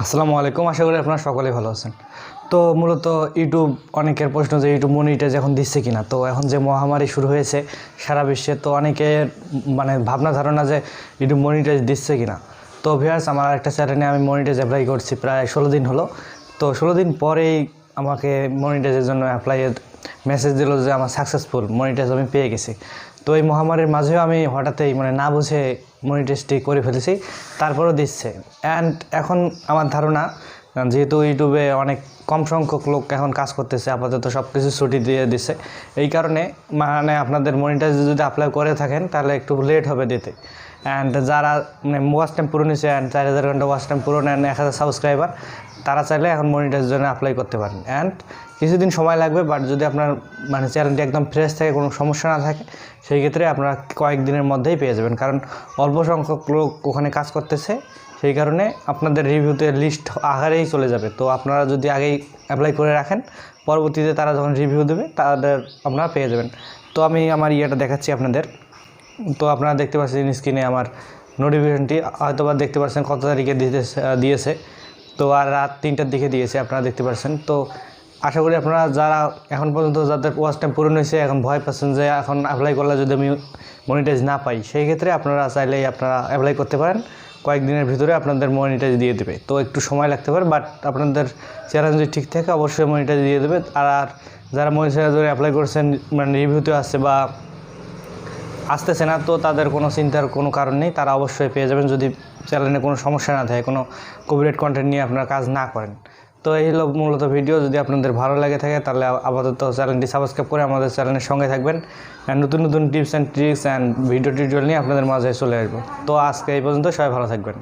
আসসালামু আলাইকুম। আশা করি আপনারা সকলেই ভালো আছেন। তো মূলত ইউটিউব অনেকের প্রশ্ন যে ইউটিউব মনিটাইজ এখন দিচ্ছে কিনা। তো এখন যে মহামারী শুরু হয়েছে সারা বিশ্বে, তো অনেকের ভাবনা ধারণা যে ইউটিউব মনিটাইজ দিচ্ছে কিনা। তো ভিউয়ার্স, আমার একটা চ্যানেলে আমি মনিটাইজ অ্যাপ্লাই করছি প্রায় 16 দিন হলো। তো 16 দিন পরেই আমাকে মনিটাইজের জন্য অ্যাপ্লাইয়ের মেসেজ দিল যে আমার সাকসেসফুল মনিটাইজ আমি পেয়ে গেছি। তো এই মহামারীর মাঝেও আমি হঠাৎই না বুঝে মনিটাইজটি করে ফেলেছি, তারপরেও দিচ্ছে। অ্যান্ড এখন আমার ধারণা, যেহেতু ইউটিউবে অনেক কম সংখ্যক লোক এখন কাজ করতেছে, আপাতত সব কিছু ছুটি দিয়ে দিচ্ছে, এই কারণে আপনাদের মনিটাইজ যদি অ্যাপ্লাই করে থাকেন তাহলে একটু লেট হবে দিতে। অ্যান্ড যারা ওয়াচ টাইম পুরো নিচ্ছে অ্যান্ড 4000 ঘন্টা ওয়াচ টাইম পুরো নেন, 1000 সাবস্ক্রাইবার, তারা চাইলে এখন মনিটাইজের জন্য অ্যাপ্লাই করতে পারেন। অ্যান্ড কিছুদিন সময় লাগবে, বাট যদি আপনার চ্যানেলটি একদম ফ্রেশ থাকে, কোনো সমস্যা না থাকে, সেই ক্ষেত্রে আপনারা কয়েকদিনের মধ্যেই পেয়ে যাবেন। কারণ অল্প সংখ্যক লোক ওখানে কাজ করতেছে, সেই কারণে আপনাদের রিভিউতে লিস্ট আকারেই চলে যাবে। তো আপনারা যদি আগেই অ্যাপ্লাই করে রাখেন, পরবর্তীতে তারা যখন রিভিউ দেবে তাদের আপনারা পেয়ে যাবেন। তো আমি আমার ইয়েটা দেখাচ্ছি আপনাদের। তো আপনারা দেখতে পাচ্ছেন স্ক্রিনে আমার নোটিফিকেশনটি, হয়তোবা দেখতে পাচ্ছেন কত তারিখে দিয়েছে। তো আর রাত 3টার দিকে দিয়েছে, আপনারা দেখতে পাচ্ছেন। তো আশা করি আপনারা যারা এখন পর্যন্ত যাদের ওয়াচ টাইম পূরণ হয়েছে, এখন ভয় পাচ্ছেন যে এখন অ্যাপ্লাই করলে যদি আমি মনিটাইজ না পাই, সেই ক্ষেত্রে আপনারা চাইলেই আপনারা অ্যাপ্লাই করতে পারেন। কয়েকদিনের ভিতরে আপনাদের মনিটাইজ দিয়ে দেবে। তো একটু সময় লাগতে পারে, বাট আপনাদের চ্যানেল যদি ঠিক থাকে অবশ্যই মনিটাইজ দিয়ে দেবে। আর যারা মনিটাইজ অ্যাপ্লাই করছেন, রিভিউতে আসছে বা আসতেছে না, তো তাদের কোনো চিন্তার কোনো কারণ নেই, তারা অবশ্যই পেয়ে যাবেন যদি চ্যানেলে কোনো সমস্যা না থাকে, কোনো কপিরাইট কন্টেন্ট নিয়ে আপনারা কাজ না করেন। তো এই হলো মূলত ভিডিও। যদি আপনাদের ভালো লাগে থাকে তাহলে আপাতত চ্যানেলটি সাবস্ক্রাইব করে আমাদের চ্যানেলের সঙ্গে থাকবেন। নতুন নতুন tips and tricks and video tutorial নিয়ে আপনাদের মাঝে চলে আসবো। তো আজকে এই পর্যন্ত, সবাই ভালো থাকবেন।